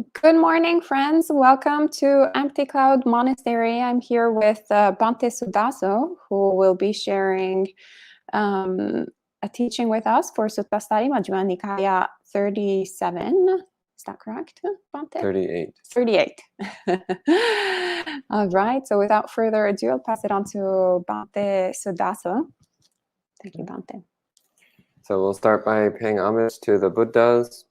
Good morning, friends. Welcome to Empty Cloud Monastery. I'm here with Bhante Suddhaso, who will be sharing a teaching with us for Sutta Study, Majjhima Nikaya 37. Is that correct, Bhante? 38. 38. All right. So without further ado, I'll pass it on to Bhante Suddhaso. Thank you, Bhante. So we'll start by paying homage to the Buddhas.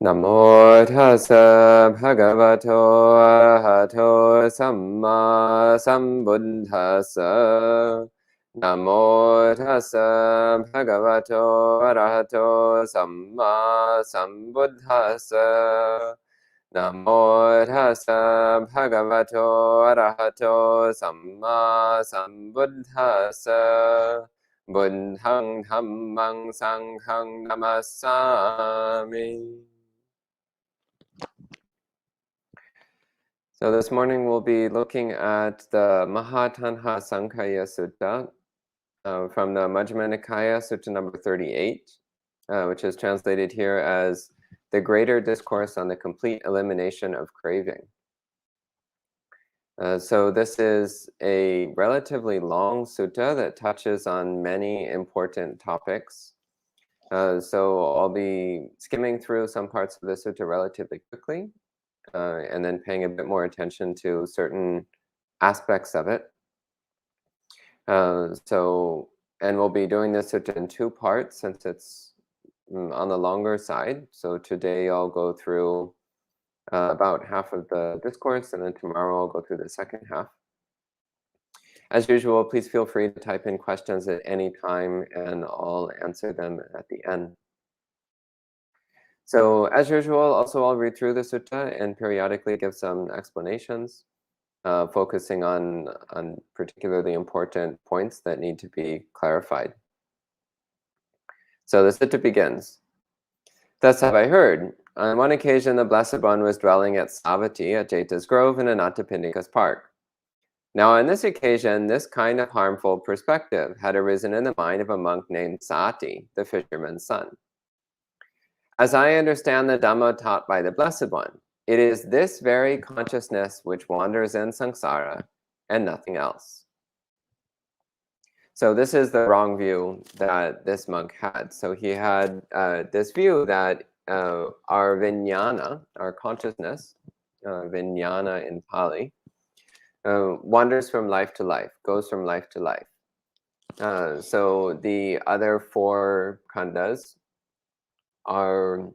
Namo tassa bhagavato arahato samma sambuddhassa. Namo tassa bhagavato arahato samma sambuddhassa. Namo tassa bhagavato arahato samma sambuddhassa. Buddhang dhammang sanghang namasami. So this morning we'll be looking at the Mahatanha Sankhaya Sutta from the Majjhima Nikaya, Sutta number 38, which is translated here as the Greater Discourse on the Complete Elimination of Craving. So this is a relatively long sutta that touches on many important topics. So I'll be skimming through some parts of the sutta relatively quickly, and then paying a bit more attention to certain aspects of it. And we'll be doing this sutta in two parts since it's on the longer side. So today I'll go through about half of the discourse, and then tomorrow I'll go through the second half. As usual, please feel free to type in questions at any time, and I'll answer them at the end. So as usual, also I'll read through the sutta and periodically give some explanations, focusing on particularly important points that need to be clarified. So the sutta begins. Thus have I heard. On one occasion, the Blessed One was dwelling at Savatthi at Jeta's Grove in Anathapindika's park. Now on this occasion, this kind of harmful perspective had arisen in the mind of a monk named Sati, the fisherman's son. As I understand the Dhamma taught by the Blessed One, it is this very consciousness which wanders in samsara and nothing else. So this is the wrong view that this monk had. So he had this view that our vijnana, our consciousness, vijnana in Pali, wanders from life to life, goes from life to life. So the other four khandhas are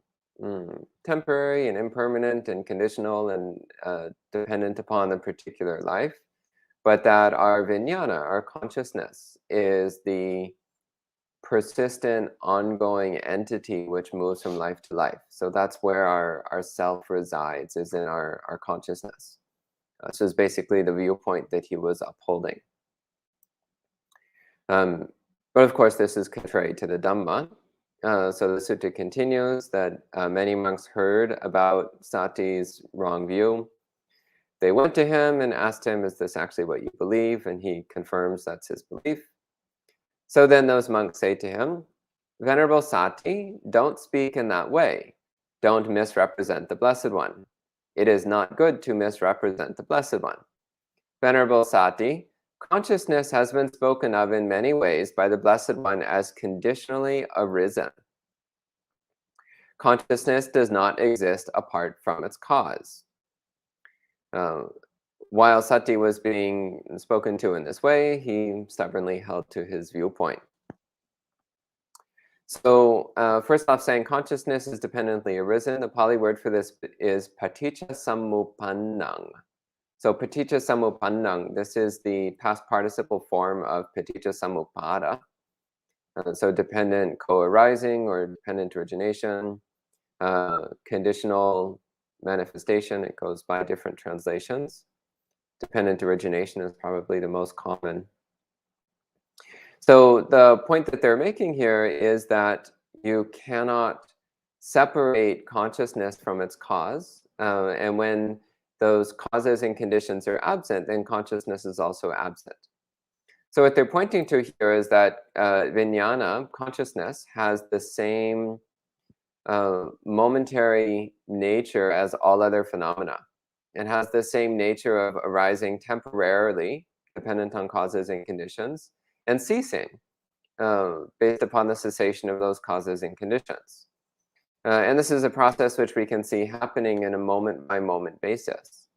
temporary and impermanent and conditional and dependent upon a particular life, but that our vijnana, our consciousness, is the persistent, ongoing entity which moves from life to life. So that's where our self resides, is in our consciousness. This is basically the viewpoint that he was upholding. But of course, this is contrary to the Dhamma. So the sutta continues that many monks heard about Sati's wrong view. They went to him and asked him, is this actually what you believe? And he confirms that's his belief. So then those monks say to him, Venerable Sati, don't speak in that way. Don't misrepresent the Blessed One. It is not good to misrepresent the Blessed One. Venerable Sati, consciousness has been spoken of in many ways by the Blessed One as conditionally arisen. Consciousness does not exist apart from its cause. While Sati was being spoken to in this way, he stubbornly held to his viewpoint. So first off, saying consciousness is dependently arisen, the Pali word for this is paticca samuppannang. So paticca samuppannang, this is the past participle form of paticca samuppada. So dependent co-arising or dependent origination, conditional manifestation, it goes by different translations. Dependent origination is probably the most common. So the point that they're making here is that you cannot separate consciousness from its cause. And when those causes and conditions are absent, then consciousness is also absent. So what they're pointing to here is that vijnana, consciousness, has the same momentary nature as all other phenomena. It has the same nature of arising temporarily, dependent on causes and conditions, and ceasing based upon the cessation of those causes and conditions. And this is a process which we can see happening in a moment-by-moment basis.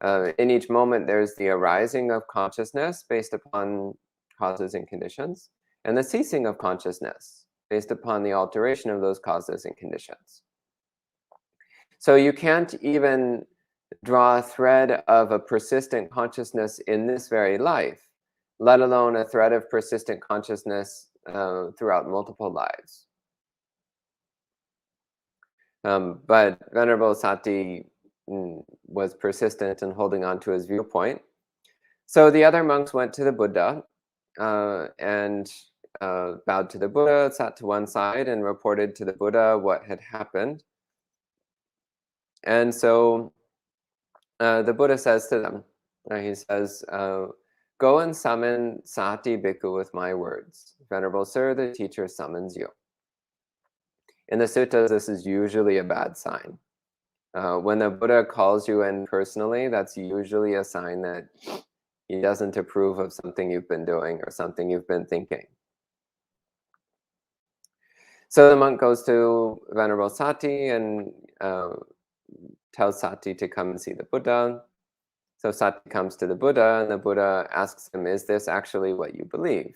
In each moment, there's the arising of consciousness based upon causes and conditions, and the ceasing of consciousness based upon the alteration of those causes and conditions. So you can't even draw a thread of a persistent consciousness in this very life, let alone a thread of persistent consciousness throughout multiple lives. But Venerable Sati was persistent in holding on to his viewpoint. So the other monks went to the Buddha and bowed to the Buddha, sat to one side, and reported to the Buddha what had happened. And so the Buddha says to them, he says, go and summon Sati Bhikkhu with my words. Venerable Sir, the teacher summons you. In the suttas, this is usually a bad sign. When the Buddha calls you in personally, that's usually a sign that he doesn't approve of something you've been doing or something you've been thinking. So the monk goes to Venerable Sati and tells Sati to come and see the Buddha. So Sati comes to the Buddha, and the Buddha asks him, is this actually what you believe?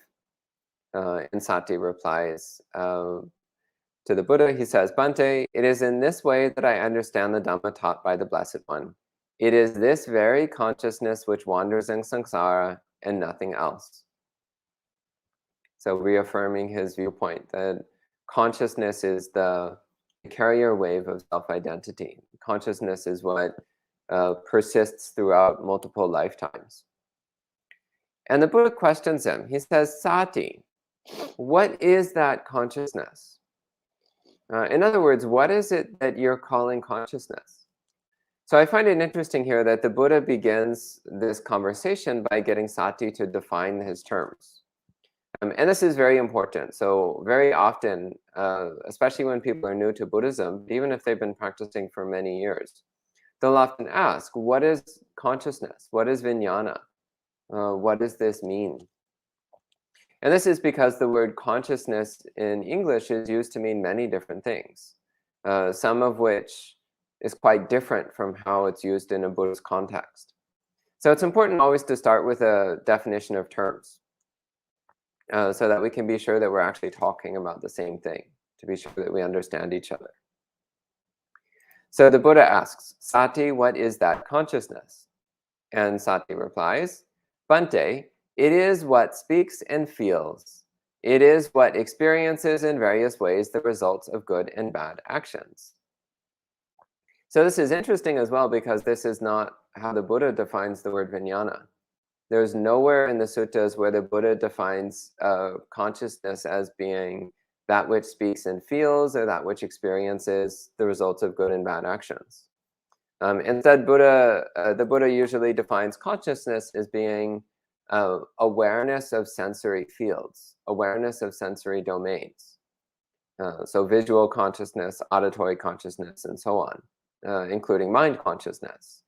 And Sati replies to the Buddha, he says, Bhante, it is in this way that I understand the Dhamma taught by the Blessed One. It is this very consciousness which wanders in samsara and nothing else. So reaffirming his viewpoint that consciousness is the carrier wave of self-identity. Consciousness is what persists throughout multiple lifetimes. And the Buddha questions him. He says, Sati, what is that consciousness? In other words, what is it that you're calling consciousness? So I find it interesting here that the Buddha begins this conversation by getting Sati to define his terms. And this is very important. So very often, especially when people are new to Buddhism, even if they've been practicing for many years, they'll often ask, what is consciousness? What is vijnana? What does this mean? And this is because the word consciousness in English is used to mean many different things, some of which is quite different from how it's used in a Buddhist context. So it's important always to start with a definition of terms so that we can be sure that we're actually talking about the same thing, to be sure that we understand each other. So the Buddha asks, Sati, what is that consciousness? And Sati replies, Bhante, it is what speaks and feels. It is what experiences in various ways the results of good and bad actions. So this is interesting as well because this is not how the Buddha defines the word vijnana. There's nowhere in the suttas where the Buddha defines consciousness as being that which speaks and feels or that which experiences the results of good and bad actions. Instead, the Buddha usually defines consciousness as being awareness of sensory fields, awareness of sensory domains. So visual consciousness, auditory consciousness, and so on, including mind consciousness.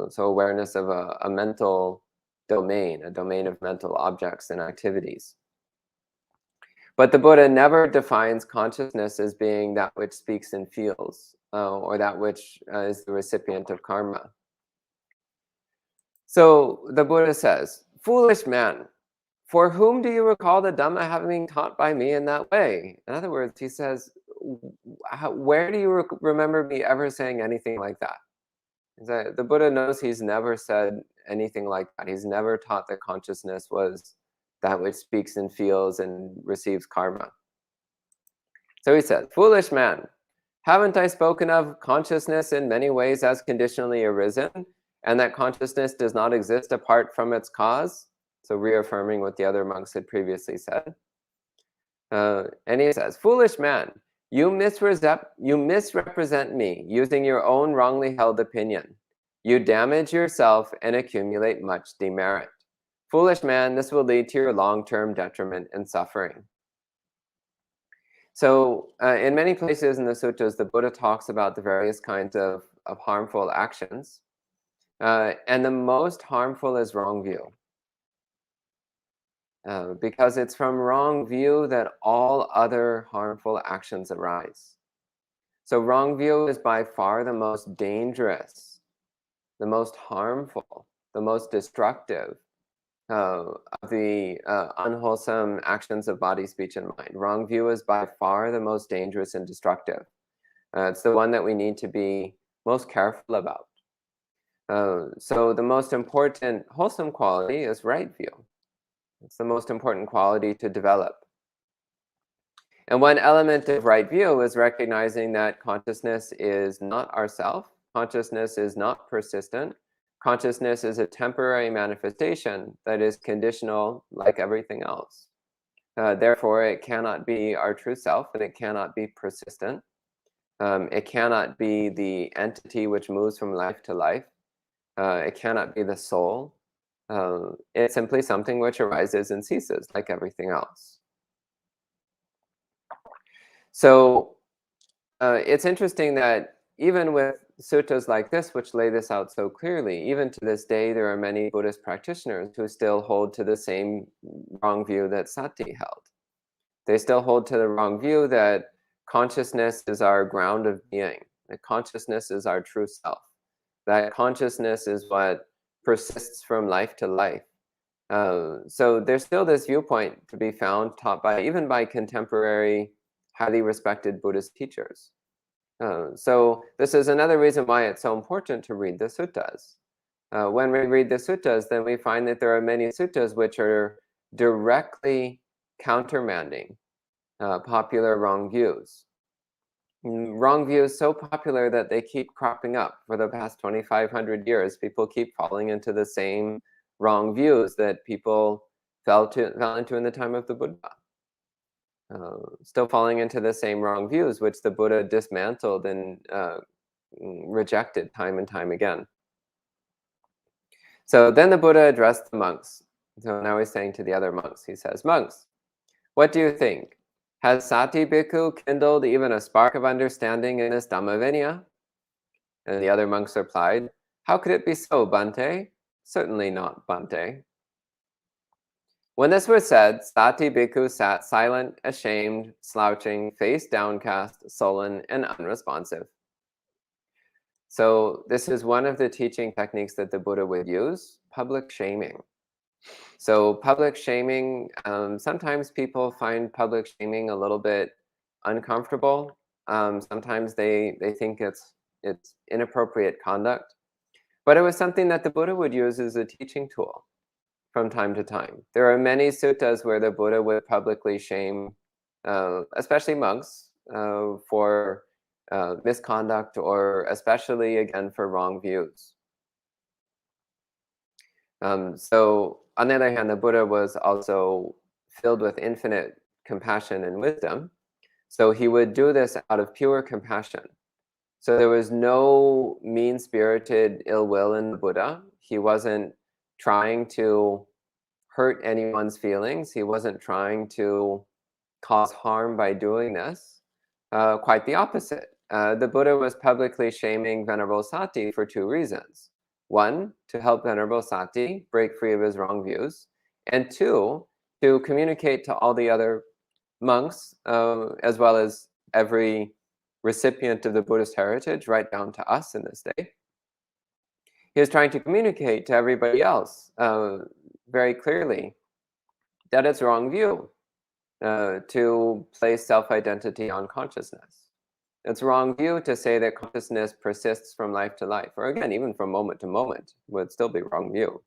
So awareness of a mental domain, a domain of mental objects and activities. But the Buddha never defines consciousness as being that which speaks and feels, or that which is the recipient of karma. So the Buddha says, foolish man, for whom do you recall the Dhamma having been taught by me in that way? In other words, he says, where do you remember me ever saying anything like that? The Buddha knows he's never said anything like that. He's never taught that consciousness was that which speaks and feels and receives karma. So he says, foolish man, haven't I spoken of consciousness in many ways as conditionally arisen, and that consciousness does not exist apart from its cause? So reaffirming what the other monks had previously said. And he says, foolish man, you misrepresent me using your own wrongly held opinion. You damage yourself and accumulate much demerit. Foolish man, this will lead to your long-term detriment and suffering. So in many places in the suttas, the Buddha talks about the various kinds of harmful actions. And the most harmful is wrong view. Because it's from wrong view that all other harmful actions arise. So wrong view is by far the most dangerous, the most harmful, the most destructive of the unwholesome actions of body, speech, and mind. Wrong view is by far the most dangerous and destructive. It's the one that we need to be most careful about. So the most important wholesome quality is right view. It's the most important quality to develop. And one element of right view is recognizing that consciousness is not ourself. Consciousness is not persistent. Consciousness is a temporary manifestation that is conditional like everything else. Therefore, it cannot be our true self, and it cannot be persistent. It cannot be the entity which moves from life to life. It cannot be the soul. It's simply something which arises and ceases like everything else. So it's interesting that even with suttas like this, which lay this out so clearly, even to this day, there are many Buddhist practitioners who still hold to the same wrong view that Sati held. They still hold to the wrong view that consciousness is our ground of being, that consciousness is our true self, that consciousness is what persists from life to life. So there's still this viewpoint to be found, taught by even by contemporary, highly respected Buddhist teachers. So this is another reason why it's so important to read the suttas. When we read the suttas, then we find that there are many suttas which are directly countermanding popular wrong views. Wrong views so popular that they keep cropping up for the past 2,500 years. People keep falling into the same wrong views that people fell into in the time of the Buddha. Still falling into the same wrong views, which the Buddha dismantled and rejected time and time again. So then the Buddha addressed the monks. So now he's saying to the other monks, he says, "Monks, what do you think? Has Sati Bhikkhu kindled even a spark of understanding in this Dhamma Vinaya?" And the other monks replied, "How could it be so, Bhante? Certainly not, Bhante." When this was said, Sati Bhikkhu sat silent, ashamed, slouching, face downcast, sullen, and unresponsive. So this is one of the teaching techniques that the Buddha would use, public shaming. So public shaming, sometimes people find public shaming a little bit uncomfortable. Sometimes they think it's inappropriate conduct. But it was something that the Buddha would use as a teaching tool from time to time. There are many suttas where the Buddha would publicly shame, especially monks, for misconduct, or especially, again, for wrong views. So on the other hand, the Buddha was also filled with infinite compassion and wisdom. So he would do this out of pure compassion. So there was no mean-spirited ill will in the Buddha. He wasn't trying to hurt anyone's feelings. He wasn't trying to cause harm by doing this. Quite the opposite. The Buddha was publicly shaming Venerable Sati for two reasons. One, to help Venerable Sati break free of his wrong views. And two, to communicate to all the other monks, as well as every recipient of the Buddhist heritage, right down to us in this day. He was trying to communicate to everybody else very clearly that it's wrong view to place self-identity on consciousness. It's wrong view to say that consciousness persists from life to life, or again, even from moment to moment, would still be wrong view.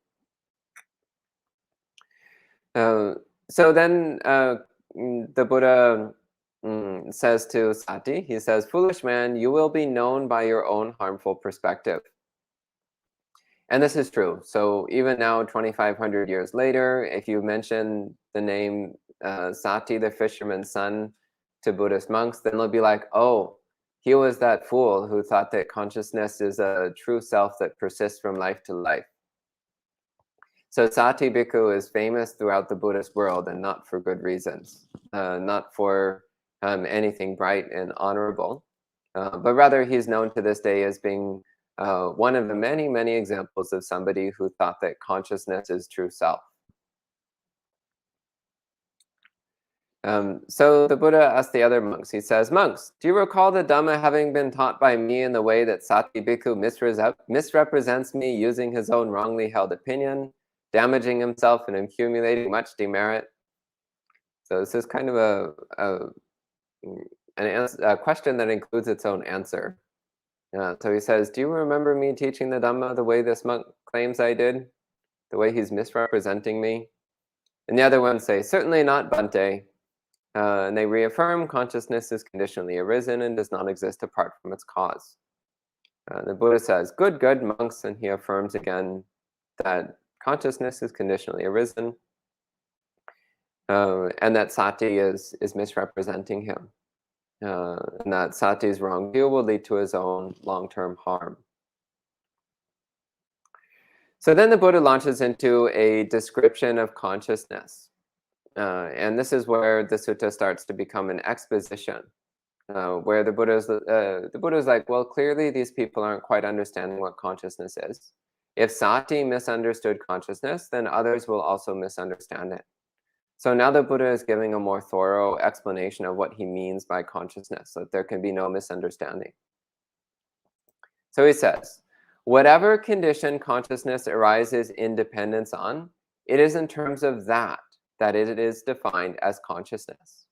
So then the Buddha says to Sati, he says, "Foolish man, you will be known by your own harmful perspective." And this is true. So even now, 2,500 years later, if you mention the name Sati, the fisherman's son, to Buddhist monks, then they'll be like, "Oh, he was that fool who thought that consciousness is a true self that persists from life to life." So Sati Bhikkhu is famous throughout the Buddhist world, and not for good reasons. Not for anything bright and honorable, but rather he's known to this day as being one of the many, many examples of somebody who thought that consciousness is true self. So the Buddha asked the other monks, he says, "Monks, do you recall the Dhamma having been taught by me in the way that Sati Bhikkhu misrepresents me using his own wrongly held opinion, damaging himself and accumulating much demerit?" So this is kind of a question that includes its own answer. So he says, "Do you remember me teaching the Dhamma the way this monk claims I did? The way he's misrepresenting me?" And the other ones say, "Certainly not, Bhante." And they reaffirm consciousness is conditionally arisen and does not exist apart from its cause. The Buddha says, "Good, good, monks," and he affirms again that consciousness is conditionally arisen, and that Sati is misrepresenting him, and that Sati's wrong view will lead to his own long-term harm. So then the Buddha launches into a description of consciousness. And this is where the sutta starts to become an exposition, where the Buddha's like, well, clearly these people aren't quite understanding what consciousness is. If Sati misunderstood consciousness, then others will also misunderstand it. So now the Buddha is giving a more thorough explanation of what he means by consciousness, so that there can be no misunderstanding. So he says, whatever condition consciousness arises in dependence on, it is in terms of that it is defined as consciousness.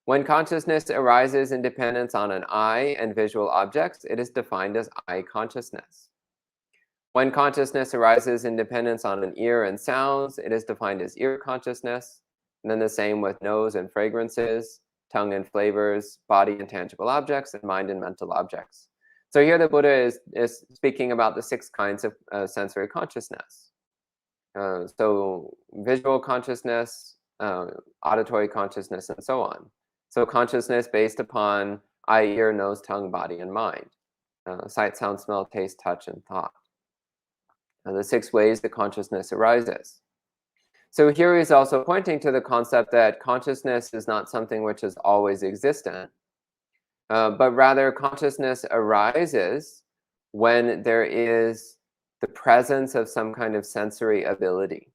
When consciousness arises in dependence on an eye and visual objects, it is defined as eye consciousness. When consciousness arises in dependence on an ear and sounds, it is defined as ear consciousness. And then the same with nose and fragrances, tongue and flavors, body and tangible objects, and mind and mental objects. So here the Buddha is speaking about the 6 kinds of sensory consciousness. So visual consciousness, auditory consciousness, and so on. So consciousness based upon eye, ear, nose, tongue, body, and mind. Sight, sound, smell, taste, touch, and thought. The 6 ways that consciousness arises. So here he's also pointing to the concept that consciousness is not something which is always existent, but rather consciousness arises when there is the presence of some kind of sensory ability.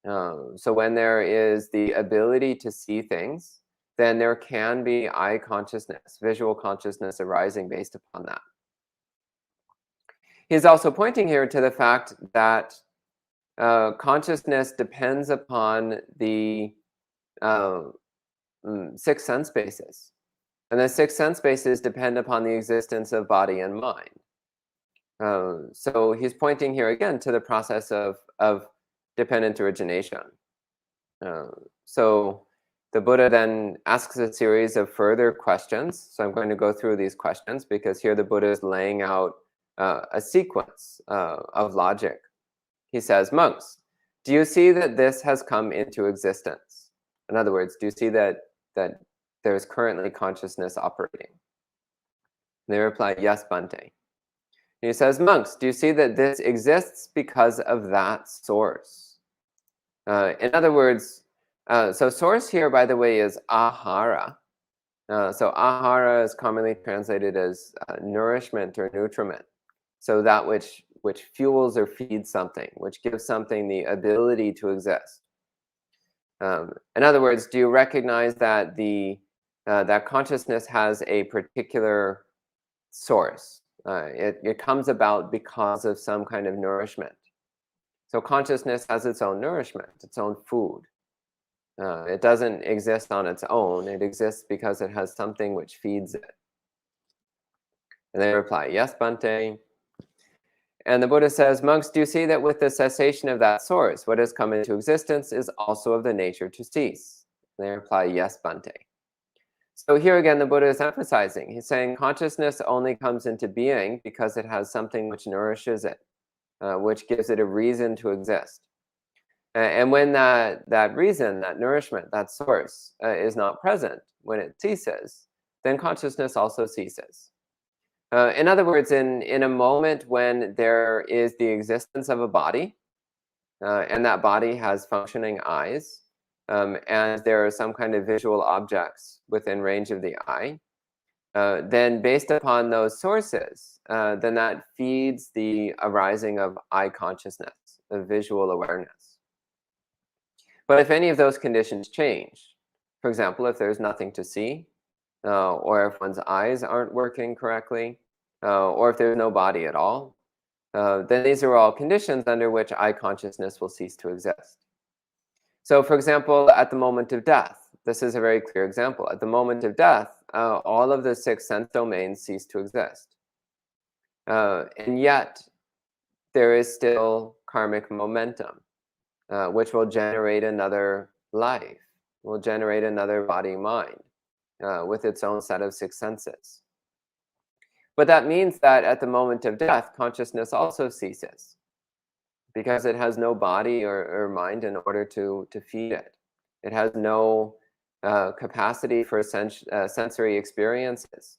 So when there is the ability to see things, then there can be eye consciousness, visual consciousness arising based upon that. He's also pointing here to the fact that consciousness depends upon the 6 sense bases. And the 6 sense bases depend upon the existence of body and mind. So he's pointing here again to the process of dependent origination. So the Buddha then asks a series of further questions. So I'm going to go through these questions because here the Buddha is laying out a sequence of logic. He says, "Monks, do you see that this has come into existence?" In other words, do you see that there is currently consciousness operating? And they reply, "Yes, Bhante." He says, "Monks, do you see that this exists because of that source?" In other words, so source here, by the way, is ahara. So ahara is commonly translated as nourishment or nutriment. So that which fuels or feeds something, which gives something the ability to exist. In other words, do you recognize that that consciousness has a particular source? It comes about because of some kind of nourishment. So consciousness has its own nourishment, its own food. It doesn't exist on its own. It exists because it has something which feeds it. And they reply, "Yes, Bhante." And the Buddha says, "Monks, do you see that with the cessation of that source, what has come into existence is also of the nature to cease?" And they reply, "Yes, Bhante." So here again, the Buddha is emphasizing. He's saying consciousness only comes into being because it has something which nourishes it, which gives it a reason to exist. And when that reason, that nourishment, that source is not present, when it ceases, then consciousness also ceases. In other words, in a moment when there is the existence of a body, and that body has functioning eyes, and there are some kind of visual objects within range of the eye, then based upon those sources, then that feeds the arising of eye consciousness, of visual awareness. But if any of those conditions change, for example, if there's nothing to see, or if one's eyes aren't working correctly, or if there's no body at all, then these are all conditions under which eye consciousness will cease to exist. So, for example, at the moment of death, this is a very clear example. At the moment of death, all of the 6 sense domains cease to exist. And yet, there is still karmic momentum, which will generate another life, will generate another body-mind with its own set of 6 senses. But that means that at the moment of death, consciousness also ceases because it has no body or mind in order to feed it. It has no capacity for sensory experiences.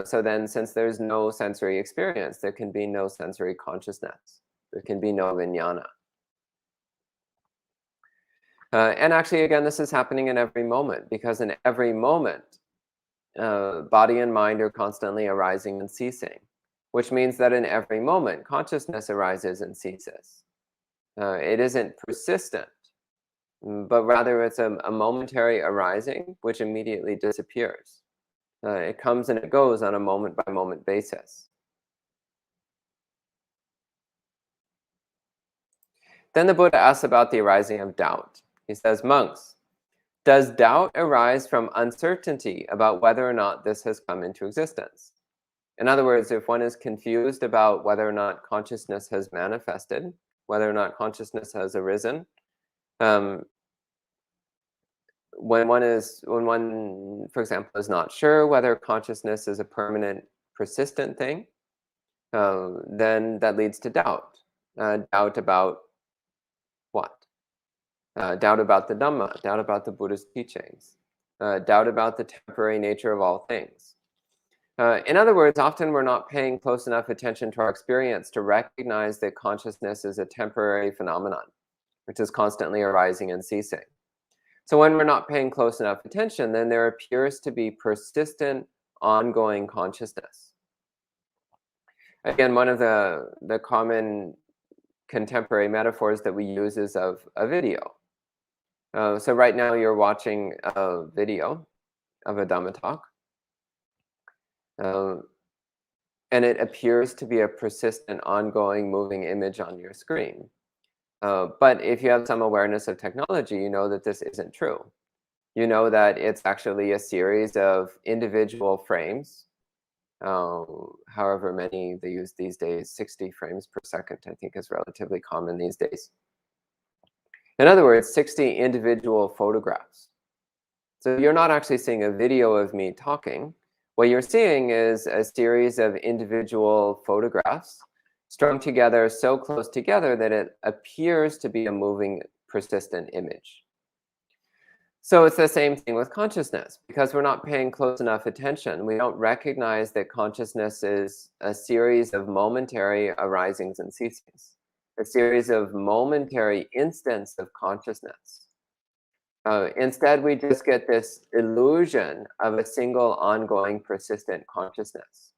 So then, since there's no sensory experience, there can be no sensory consciousness. There can be no vijnana. And actually, again, this is happening in every moment, because in every moment, body and mind are constantly arising and ceasing, which means that in every moment, consciousness arises and ceases. It isn't persistent, but rather it's a momentary arising which immediately disappears. It comes and it goes on a moment-by-moment basis. Then the Buddha asks about the arising of doubt. He says, "Monks, does doubt arise from uncertainty about whether or not this has come into existence?" In other words, if one is confused about whether or not consciousness has manifested, whether or not consciousness has arisen, when one, for example, is not sure whether consciousness is a permanent, persistent thing, then that leads to doubt. Doubt about what? Doubt about the Dhamma, doubt about the Buddha's teachings, doubt about the temporary nature of all things. In other words, often we're not paying close enough attention to our experience to recognize that consciousness is a temporary phenomenon, which is constantly arising and ceasing. So when we're not paying close enough attention, then there appears to be persistent, ongoing consciousness. Again, one of the common contemporary metaphors that we use is of a video. So right now you're watching a video of a Dhamma talk. And it appears to be a persistent, ongoing, moving image on your screen. But if you have some awareness of technology, you know that this isn't true. You know that it's actually a series of individual frames, however many they use these days. 60 frames per second, I think, is relatively common these days. In other words, 60 individual photographs. So you're not actually seeing a video of me talking. What you're seeing is a series of individual photographs strung together so close together that it appears to be a moving, persistent image. So it's the same thing with consciousness. Because we're not paying close enough attention, we don't recognize that consciousness is a series of momentary arisings and ceasings, a series of momentary instants of consciousness. Instead, we just get this illusion of a single, ongoing, persistent consciousness.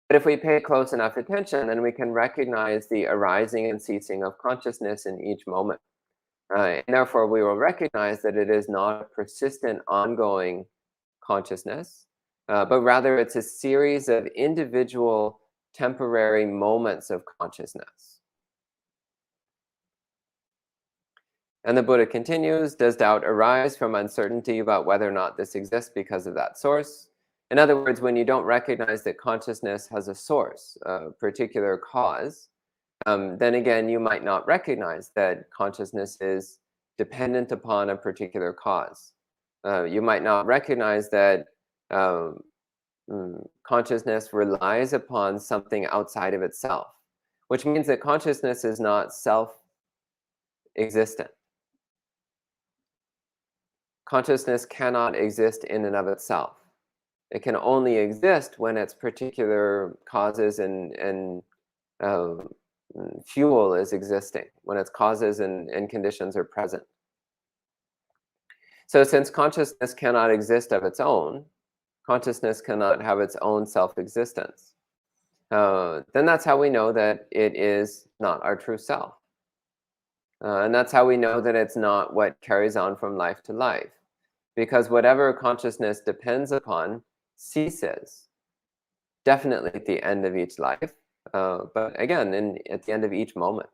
But if we pay close enough attention, then we can recognize the arising and ceasing of consciousness in each moment. And therefore, we will recognize that it is not a persistent, ongoing consciousness, but rather it's a series of individual, temporary moments of consciousness. And the Buddha continues, "Does doubt arise from uncertainty about whether or not this exists because of that source?" In other words, when you don't recognize that consciousness has a source, a particular cause, then again, you might not recognize that consciousness is dependent upon a particular cause. You might not recognize that consciousness relies upon something outside of itself, which means that consciousness is not self-existent. Consciousness cannot exist in and of itself. It can only exist when its particular causes and fuel is existing, when its causes and conditions are present. So since consciousness cannot exist of its own, consciousness cannot have its own self-existence, then that's how we know that it is not our true self. And that's how we know that it's not what carries on from life to life. Because whatever consciousness depends upon ceases, definitely at the end of each life, but again, at the end of each moment.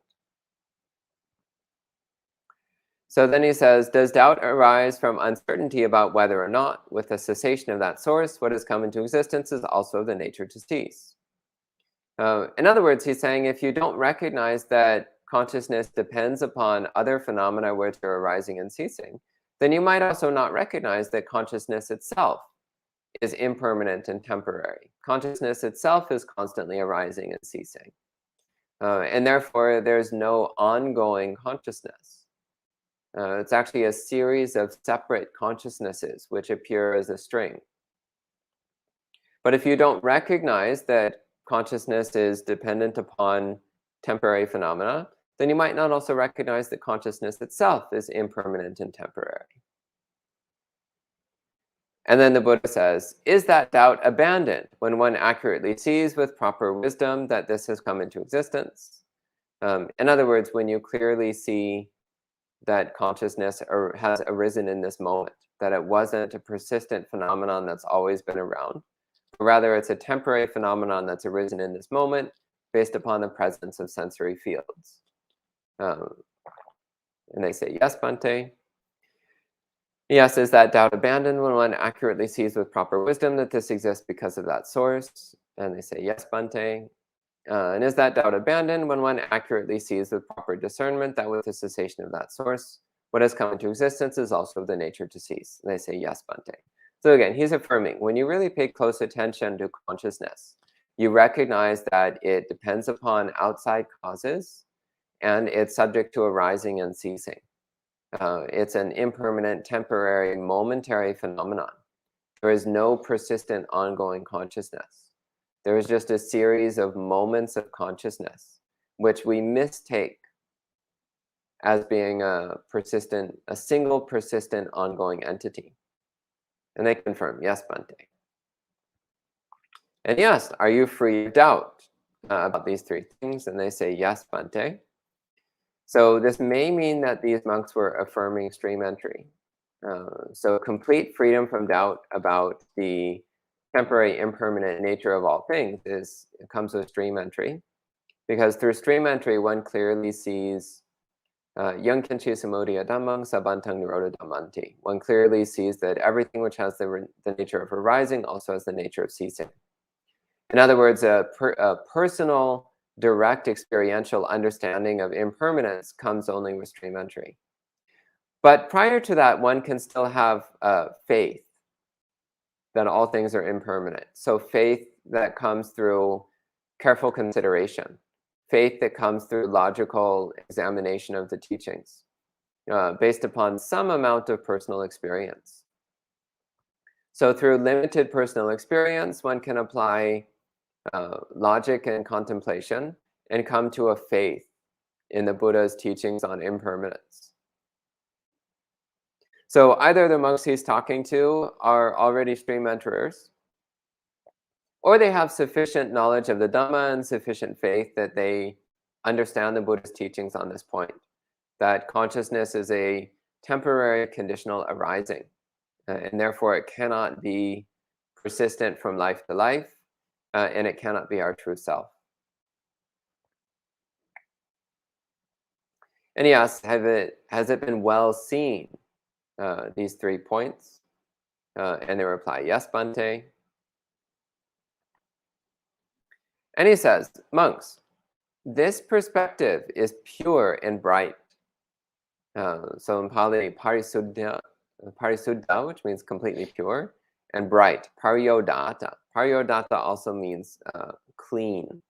So then he says, does doubt arise from uncertainty about whether or not, with the cessation of that source, what has come into existence is also the nature to cease? In other words, he's saying if you don't recognize that consciousness depends upon other phenomena which are arising and ceasing, then you might also not recognize that consciousness itself is impermanent and temporary. Consciousness itself is constantly arising and ceasing. And therefore, there's no ongoing consciousness. It's actually a series of separate consciousnesses which appear as a string. But if you don't recognize that consciousness is dependent upon temporary phenomena, then you might not also recognize that consciousness itself is impermanent and temporary. And then the Buddha says, is that doubt abandoned when one accurately sees with proper wisdom that this has come into existence? In other words, when you clearly see that consciousness has arisen in this moment, that it wasn't a persistent phenomenon that's always been around, but rather it's a temporary phenomenon that's arisen in this moment based upon the presence of sensory fields. And they say, yes, Bhante. Yes, is that doubt abandoned when one accurately sees with proper wisdom that this exists because of that source? And they say, yes, Bhante. And is that doubt abandoned when one accurately sees with proper discernment that with the cessation of that source, what has come into existence is also the nature to cease? And they say, yes, Bhante. So again, he's affirming, when you really pay close attention to consciousness, you recognize that it depends upon outside causes and it's subject to arising and ceasing. It's an impermanent, temporary, momentary phenomenon. There is no persistent, ongoing consciousness. There is just a series of moments of consciousness, which we mistake as being a single persistent, ongoing entity. And they confirm, yes, Bhante. And yes, are you free of doubt about these three things? And they say, yes, Bhante. So this may mean that these monks were affirming stream entry. So complete freedom from doubt about the temporary, impermanent nature of all things comes with stream entry. Because through stream entry, one clearly sees yang kenchi samudaya dhammang sabantang nirodha dhammanti. One clearly sees that everything which has the nature of arising also has the nature of ceasing. In other words, a personal, direct experiential understanding of impermanence comes only with stream entry. But prior to that, one can still have faith that all things are impermanent. So faith that comes through careful consideration, faith that comes through logical examination of the teachings, based upon some amount of personal experience. So through limited personal experience, one can apply logic and contemplation and come to a faith in the Buddha's teachings on impermanence. So either the monks he's talking to are already stream enterers, or they have sufficient knowledge of the Dhamma and sufficient faith that they understand the Buddha's teachings on this point, that consciousness is a temporary conditional arising, and therefore it cannot be persistent from life to life, and it cannot be our true self. And he asks, has it been well seen, these 3 points? And they reply, yes, Bhante. And he says, monks, this perspective is pure and bright. So in Pali, parisuddha, which means completely pure, and bright, pariyodhata. Pariyodhata also means clean,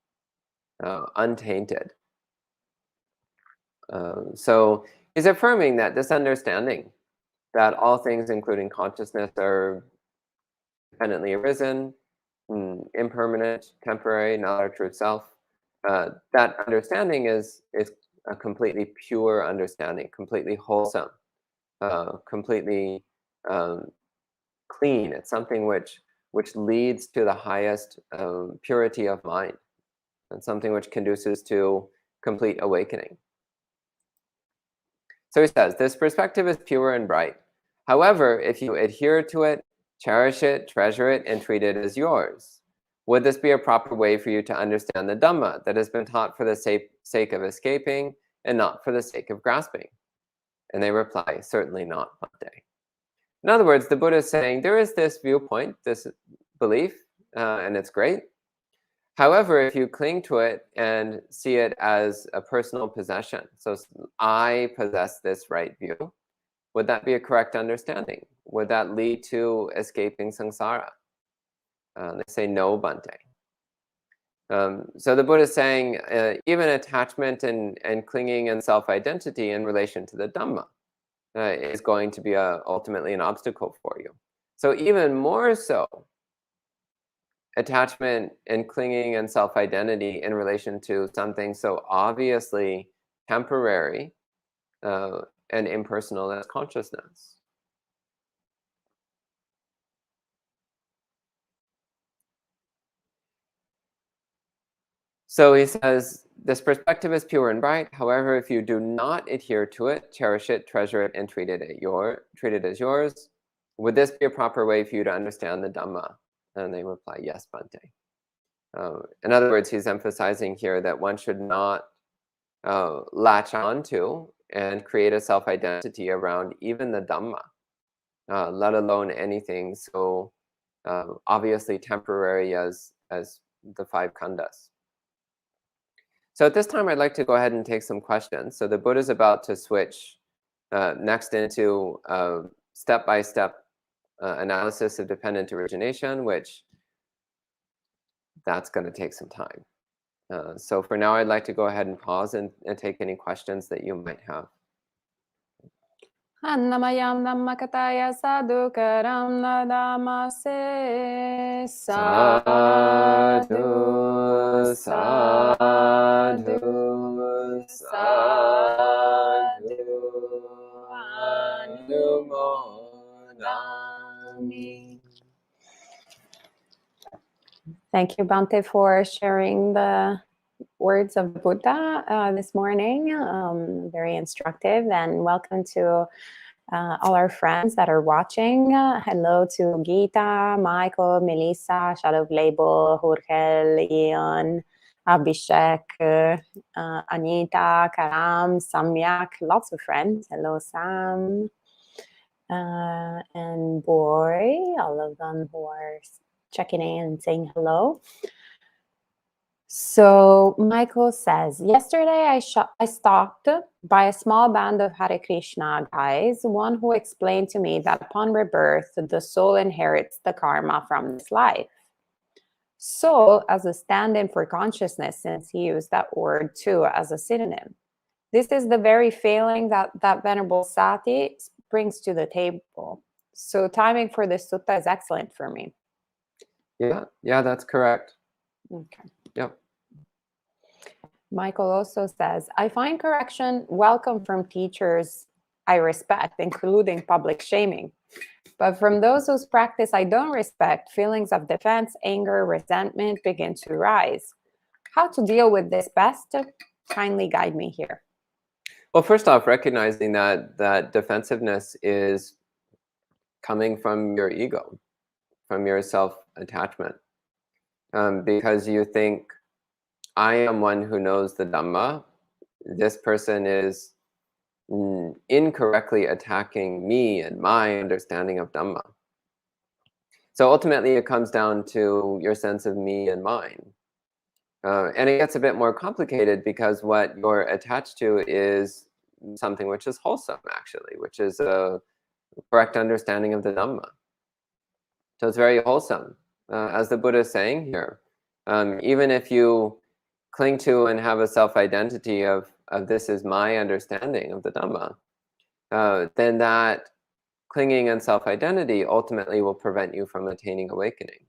untainted. So he's affirming that this understanding that all things, including consciousness, are dependently arisen, impermanent, temporary, not our true self. That understanding is a completely pure understanding, completely wholesome, completely clean. It's something which leads to the highest purity of mind, and something which conduces to complete awakening. So he says, this perspective is pure and bright. However, if you adhere to it, cherish it, treasure it, and treat it as yours, would this be a proper way for you to understand the Dhamma that has been taught for the sake of escaping and not for the sake of grasping? And they reply, certainly not, Bhante. In other words, the Buddha is saying there is this viewpoint, this belief, and it's great. However, if you cling to it and see it as a personal possession, so I possess this right view, would that be a correct understanding? Would that lead to escaping samsara? They say no, Bhante. So the Buddha is saying even attachment and clinging and self-identity in relation to the Dhamma is going to be ultimately an obstacle for you. So even more so, attachment and clinging and self-identity in relation to something so obviously temporary and impersonal as consciousness. So he says, this perspective is pure and bright. However, if you do not adhere to it, cherish it, treasure it, and treat it as yours, would this be a proper way for you to understand the Dhamma? And they reply, yes, Bhante. In other words, he's emphasizing here that one should not latch onto and create a self-identity around even the Dhamma, let alone anything so obviously temporary as the five khandhas. So at this time, I'd like to go ahead and take some questions. So the Buddha is about to switch next into step-by-step analysis of dependent origination, which that's going to take some time. So for now, I'd like to go ahead and pause and take any questions that you might have. Annamayam Dhammakataya Sadhukaram Nadamase Sadhu, sadhu, sadhu, anumodami. Thank you, Bhante, for sharing the words of Buddha this morning. Very instructive, and welcome to all our friends that are watching. Hello to Gita, Michael, Melissa, Shadow of Label, Jorge, Ian, Abhishek, Anita, Karam, Samyak, lots of friends. Hello, Sam, and Boy, all of them who are checking in and saying hello. So Michael says, yesterday I stopped by a small band of Hare Krishna guys, one who explained to me that upon rebirth, the soul inherits the karma from this life. Soul as a stand-in for consciousness, since he used that word too as a synonym. This is the very failing that Venerable Sati brings to the table. So timing for this sutta is excellent for me. Yeah, that's correct. Okay. Yep. Michael also says, I find correction welcome from teachers I respect, including public shaming. But from those whose practice I don't respect, feelings of defense, anger, resentment begin to rise. How to deal with this best? Kindly guide me here. Well, first off, recognizing that defensiveness is coming from your ego, from your self-attachment, because you think, I am one who knows the Dhamma. This person is incorrectly attacking me and my understanding of Dhamma. So ultimately, it comes down to your sense of me and mine. And it gets a bit more complicated because what you're attached to is something which is wholesome, actually, which is a correct understanding of the Dhamma. So it's very wholesome. As the Buddha is saying here, even if you cling to and have a self-identity of this is my understanding of the Dhamma, then that clinging and self-identity ultimately will prevent you from attaining awakening.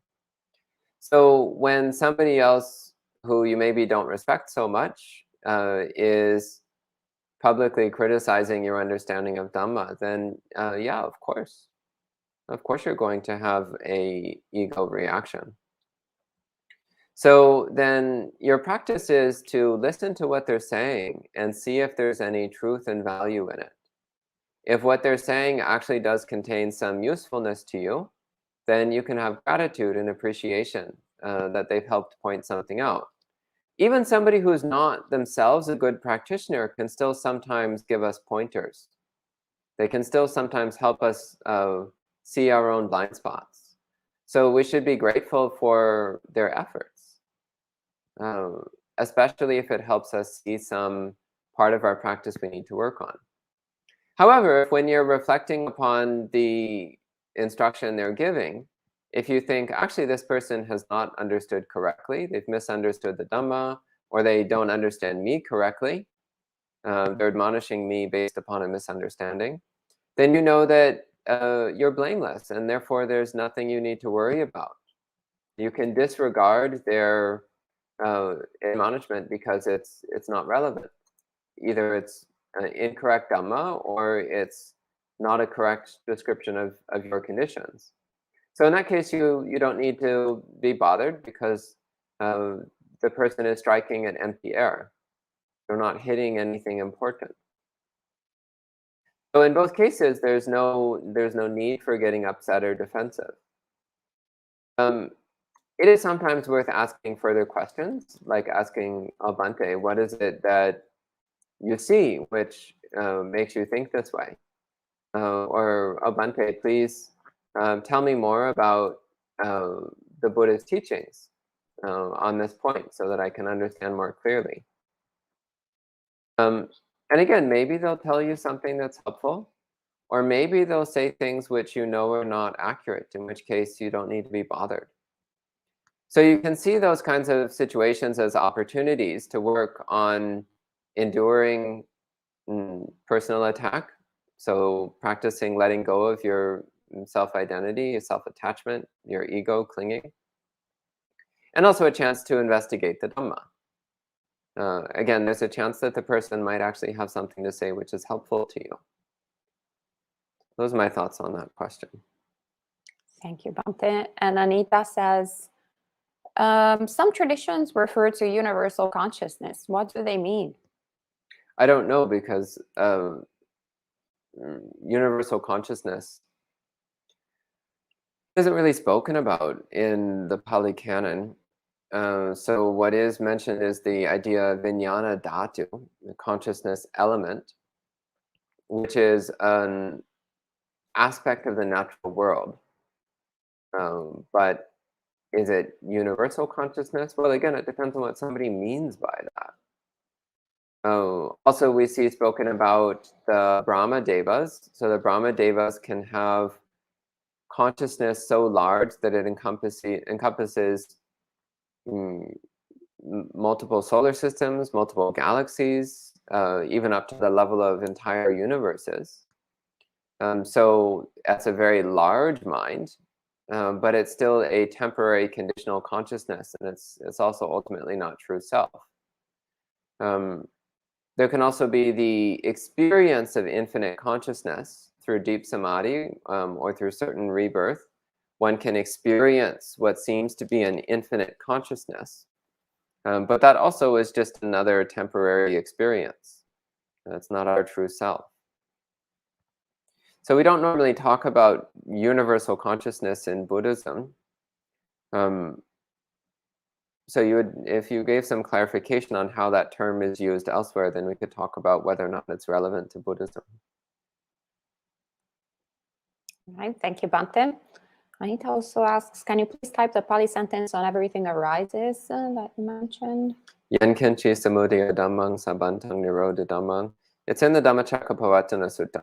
So when somebody else who you maybe don't respect so much is publicly criticizing your understanding of Dhamma, then yeah, of course, Of course you're going to have a ego reaction. So then your practice is to listen to what they're saying and see if there's any truth and value in it. If what they're saying actually does contain some usefulness to you, then you can have gratitude and appreciation that they've helped point something out. Even somebody who's not themselves a good practitioner can still sometimes give us pointers. They can still sometimes help us see our own blind spots. So we should be grateful for their efforts, especially if it helps us see some part of our practice we need to work on. However, when you're reflecting upon the instruction they're giving, if you think, actually, this person has not understood correctly, they've misunderstood the Dhamma, or they don't understand me correctly, they're admonishing me based upon a misunderstanding, then you know that you're blameless, and therefore there's nothing you need to worry about. You can disregard their admonishment because it's not relevant. Either it's an incorrect Dhamma or it's not a correct description of your conditions. So in that case, you don't need to be bothered because the person is striking at empty air. They're not hitting anything important. So in both cases, there's no need for getting upset or defensive. It is sometimes worth asking further questions, like asking Bhante, what is it that you see which makes you think this way? Or Bhante, please tell me more about the Buddha's teachings on this point so that I can understand more clearly. And again, maybe they'll tell you something that's helpful, or maybe they'll say things which you know are not accurate, in which case you don't need to be bothered. So you can see those kinds of situations as opportunities to work on enduring personal attack. So practicing letting go of your self-identity, your self-attachment, your ego clinging. And also a chance to investigate the Dhamma. Again, there's a chance that the person might actually have something to say which is helpful to you. Those are my thoughts on that question. Thank you, Bhante. And Anita says, some traditions refer to universal consciousness. What do they mean? I don't know, because universal consciousness isn't really spoken about in the Pali Canon. So what is mentioned is the idea of vijnana dhatu, the consciousness element, which is an aspect of the natural world. But is it universal consciousness? Well, again, it depends on what somebody means by that. Also, we see spoken about the Brahma Devas. So the Brahma Devas can have consciousness so large that it encompasses multiple solar systems, multiple galaxies, even up to the level of entire universes. So that's a very large mind, but it's still a temporary conditional consciousness, and it's also ultimately not true self. There can also be the experience of infinite consciousness through deep samadhi or through certain rebirth. One can experience what seems to be an infinite consciousness, but that also is just another temporary experience. That's not our true self. So we don't normally talk about universal consciousness in Buddhism. So if you gave some clarification on how that term is used elsewhere, then we could talk about whether or not it's relevant to Buddhism. All right, thank you, Bhante. Anita also asks, can you please type the Pali sentence on everything arises that you mentioned? Yen kenchi samudaya dhammang sabantang nirodha dhammang. It's in the Dhammacakkappavattana Sutta.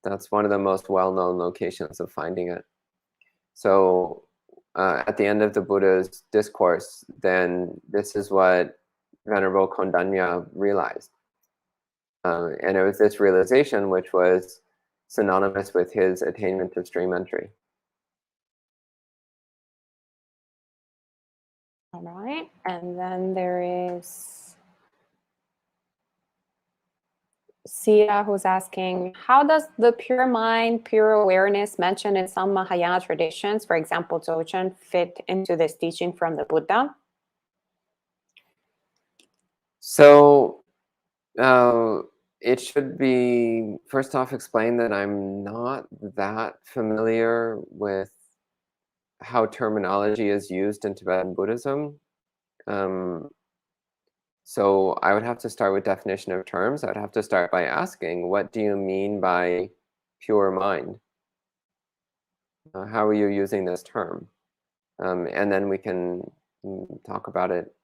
That's one of the most well-known locations of finding it. So at the end of the Buddha's discourse, then this is what Venerable Kondanya realized. And it was this realization which was synonymous with his attainment of stream entry. All right, and then there is Sia, who's asking, how does the pure mind, pure awareness mentioned in some Mahayana traditions, for example, Dzogchen, fit into this teaching from the Buddha? So it should be first off explained that I'm not that familiar with how terminology is used in Tibetan Buddhism. So I would have to start with definition of terms. I'd have to start by asking, what do you mean by pure mind? How are you using this term? And then we can talk about it,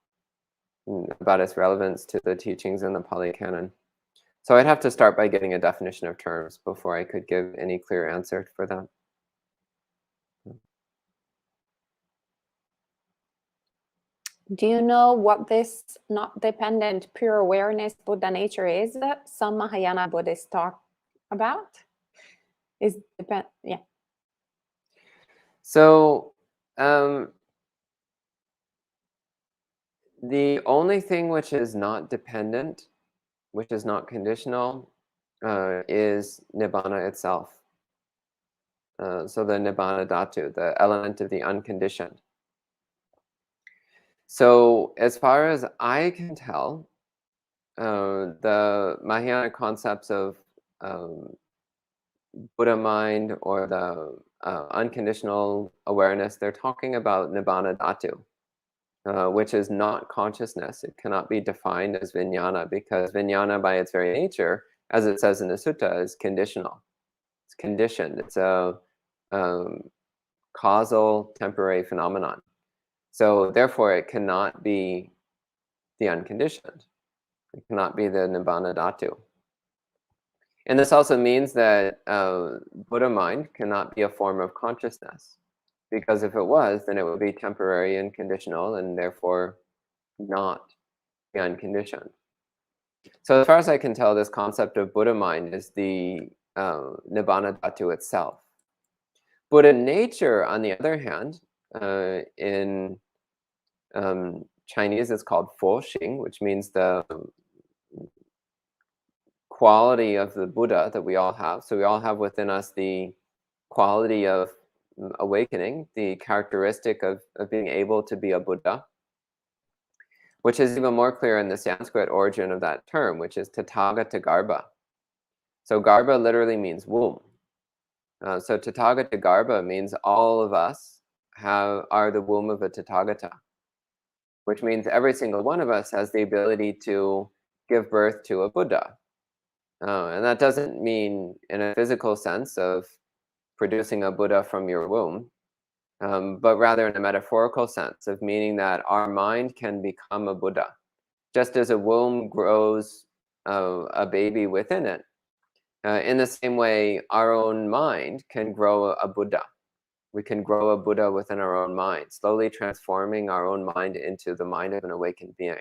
about its relevance to the teachings in the Pali Canon. So I'd have to start by getting a definition of terms before I could give any clear answer for that. Do you know what this not dependent pure awareness Buddha nature is that some Mahayana Buddhists talk about? Yeah. So the only thing which is not dependent, which is not conditional, is Nibbana itself. So the Nibbana Dhatu, the element of the unconditioned. So as far as I can tell, the Mahayana concepts of Buddha mind or the unconditional awareness, they're talking about Nibbana Dhatu, which is not consciousness. It cannot be defined as vijnana because vijnana by its very nature, as it says in the sutta, is conditional. It's conditioned. It's a causal temporary phenomenon. So therefore, it cannot be the unconditioned. It cannot be the Nibbana Dhatu. And this also means that Buddha mind cannot be a form of consciousness. Because if it was, then it would be temporary and conditional and therefore not the unconditioned. So as far as I can tell, this concept of Buddha mind is the Nibbana Dhatu itself. Buddha nature, on the other hand, in Chinese, it's called Foxing, which means the quality of the Buddha that we all have. So we all have within us the quality of awakening, the characteristic of being able to be a Buddha, which is even more clear in the Sanskrit origin of that term, which is Tathagata Garbha. So Garbha literally means womb. So Tathagata Garbha means all of us are the womb of a Tathagata, which means every single one of us has the ability to give birth to a Buddha. And that doesn't mean in a physical sense of producing a Buddha from your womb, but rather in a metaphorical sense of meaning that our mind can become a Buddha. Just as a womb grows a baby within it, in the same way, our own mind can grow a Buddha. We can grow a Buddha within our own mind, slowly transforming our own mind into the mind of an awakened being.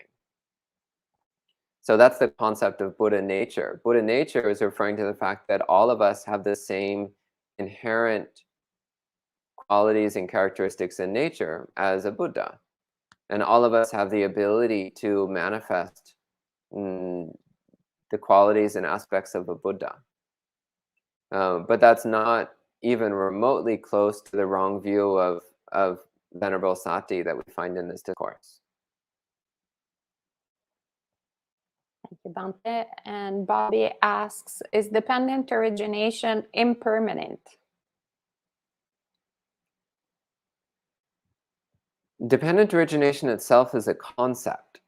So that's the concept of Buddha nature. Buddha nature is referring to the fact that all of us have the same inherent qualities and characteristics in nature as a Buddha. And all of us have the ability to manifest the qualities and aspects of a Buddha. But that's not even remotely close to the wrong view of Venerable Sati that we find in this discourse. Thank you, Bhante. And Bobby asks, is dependent origination impermanent? Dependent origination itself is a concept.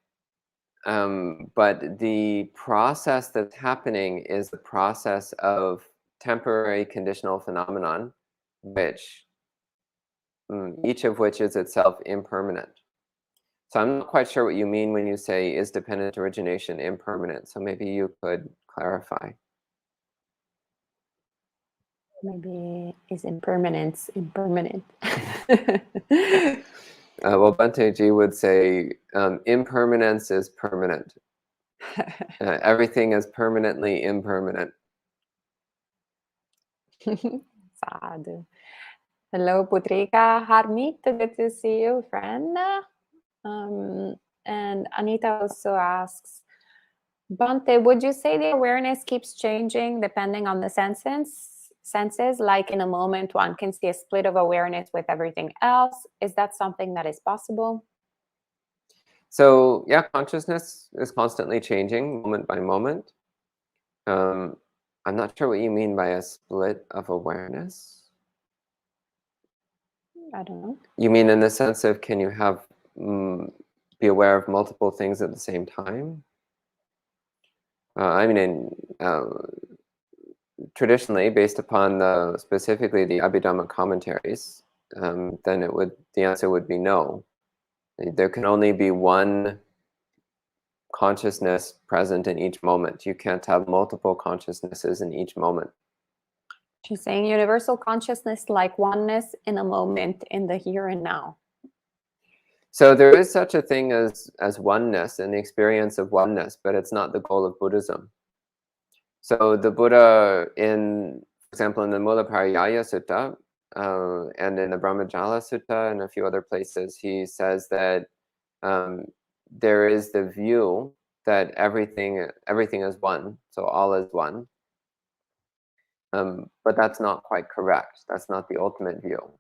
But the process that's happening is the process of temporary conditional phenomenon, which each of which is itself impermanent. So I'm not quite sure what you mean when you say, is dependent origination impermanent? So maybe you could clarify. Maybe is impermanence impermanent? Well, Bhante Ji would say impermanence is permanent. Everything is permanently impermanent. Sadhu. Hello, Putrika. Harmeet, good to see you, friend. And Anita also asks, Bhante, would you say the awareness keeps changing depending on the senses? Like in a moment, one can see a split of awareness with everything else. Is that something that is possible? So yeah, consciousness is constantly changing moment by moment. I'm not sure what you mean by a split of awareness. I don't know. You mean in the sense of, can you have be aware of multiple things at the same time? I mean, traditionally, based upon specifically the Abhidhamma commentaries, then the answer would be no. There can only be one consciousness present in each moment. You can't have multiple consciousnesses in each moment. She's saying universal consciousness like oneness in a moment, in the here and now. So there is such a thing as oneness and the experience of oneness, but it's not the goal of Buddhism. So the Buddha, for example, in the Mullapariyaya Sutta and in the Brahmajala Sutta and a few other places, he says that there is the view that everything is one, so all is one. But that's not quite correct. That's not the ultimate view.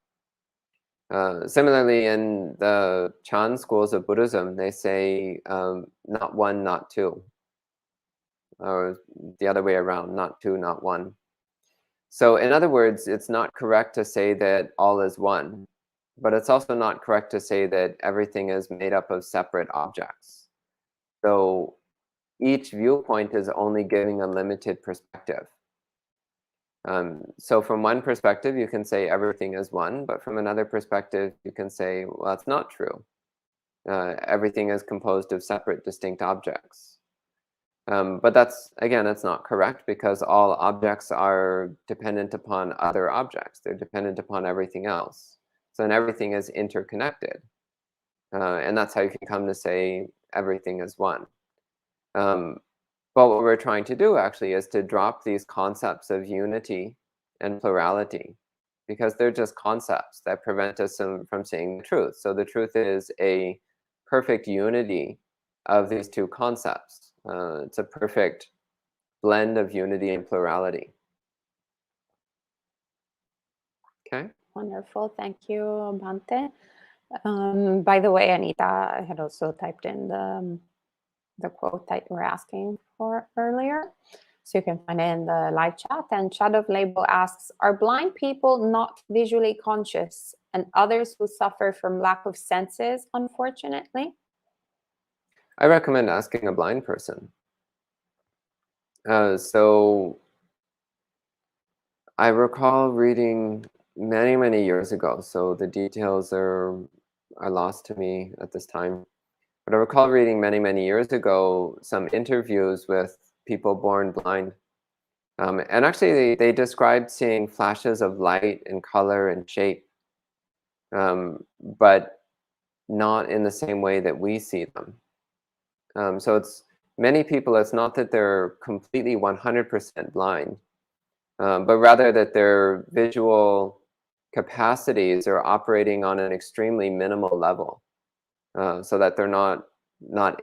Similarly, in the Chan schools of Buddhism, they say not one, not two. Or the other way around, not two, not one. So in other words, it's not correct to say that all is one, but it's also not correct to say that everything is made up of separate objects. So each viewpoint is only giving a limited perspective. So from one perspective, you can say everything is one, but from another perspective, you can say, well, that's not true. Everything is composed of separate, distinct objects. But that's not correct, because all objects are dependent upon other objects. They're dependent upon everything else. So then everything is interconnected. And that's how you can come to say everything is one. But what we're trying to do actually is to drop these concepts of unity and plurality, because they're just concepts that prevent us from seeing the truth. So the truth is a perfect unity of these two concepts. It's a perfect blend of unity and plurality. Okay. Wonderful. Thank you, Bhante. By the way, Anita had also typed in the quote that you were asking for earlier. So you can find it in the live chat. And Shadow Label asks, are blind people not visually conscious and others who suffer from lack of senses, unfortunately? I recommend asking a blind person. So I recall reading many, many years ago, so the details are lost to me at this time. But I recall reading many, many years ago some interviews with people born blind. And actually, they described seeing flashes of light and color and shape, but not in the same way that we see them. So it's many people, it's not that they're completely 100% blind, but rather that their visual capacities are operating on an extremely minimal level, so that they're not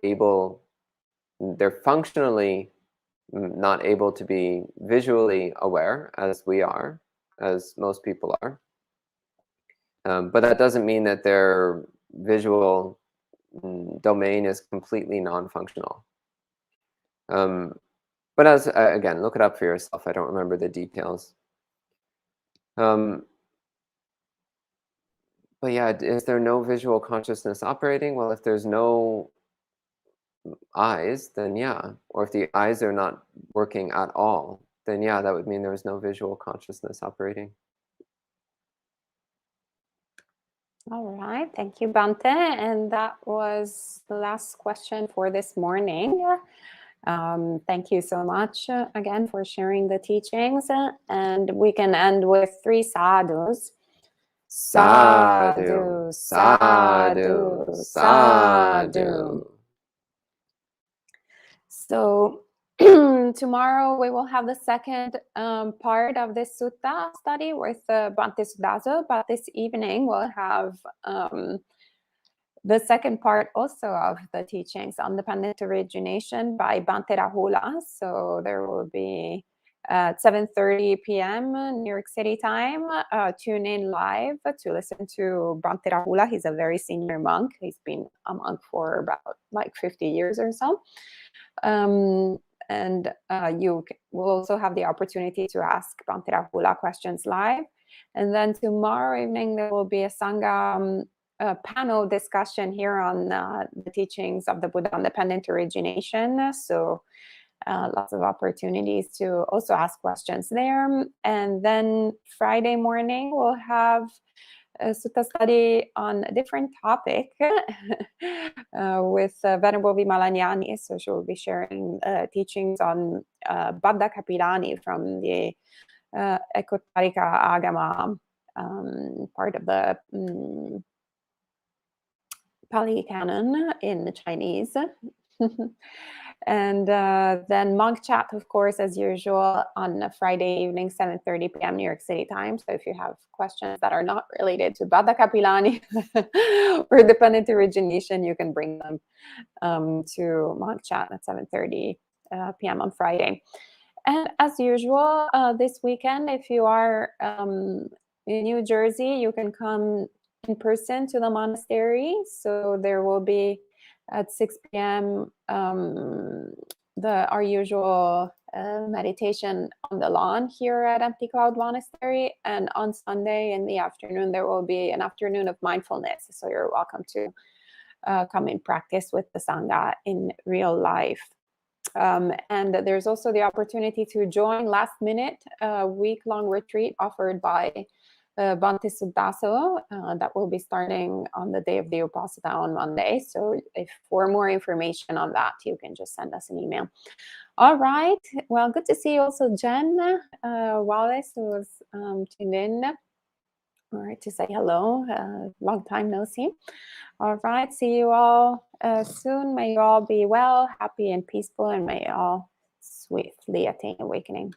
able, they're functionally not able to be visually aware as we are, as most people are. But that doesn't mean that their visual domain is completely non-functional. But as again, look it up for yourself. I don't remember the details. But yeah, is there no visual consciousness operating? Well, if there's no eyes, then yeah. Or if the eyes are not working at all, then yeah, that would mean there is no visual consciousness operating. All right, thank you, Bhante. And that was the last question for this morning. Thank you so much again for sharing the teachings. And we can end with 3 sadhus. Sadhu, sadhu, sadhu. So tomorrow we will have the second part of this sutta study with Bhante Suddhaso, but this evening we'll have the second part also of the teachings on dependent origination by Bhante Rahula. So there will be at 7:30 p.m. New York City time. Tune in live to listen to Bhante Rahula. He's a very senior monk. He's been a monk for about like 50 years or so. And you will also have the opportunity to ask Bhante Rahula questions live. And then tomorrow evening, there will be a Sangha panel discussion here on the teachings of the Buddha on dependent origination. So lots of opportunities to also ask questions there. And then Friday morning, we'll have a Sutta study on a different topic with Venerable Vimalanyani. So she will be sharing teachings on Baddha Kapilani from the Ekotarika Agama, part of the Pali Canon in the Chinese. And then monk chat, of course, as usual, on a Friday evening, 7:30 p.m. New York City time. So if you have questions that are not related to Baddha Kapilani or dependent origination, you can bring them to monk chat at 7:30 p.m. on Friday. And as usual, this weekend, if you are in New Jersey, you can come in person to the monastery. So there will be at 6 p.m. Our usual meditation on the lawn here at Empty Cloud Monastery. And on Sunday in the afternoon, there will be an afternoon of mindfulness. So you're welcome to come and practice with the Sangha in real life. And there's also the opportunity to join last minute week-long retreat offered by Bhante Suddhaso that will be starting on the day of the Upasata on Monday. So if for more information on that, you can just send us an email. All right. Well, good to see you also, Jen Wallace, who was tuned in. All right, to say hello. Long time no see. All right. See you all soon. May you all be well, happy, and peaceful, and may you all swiftly attain awakening.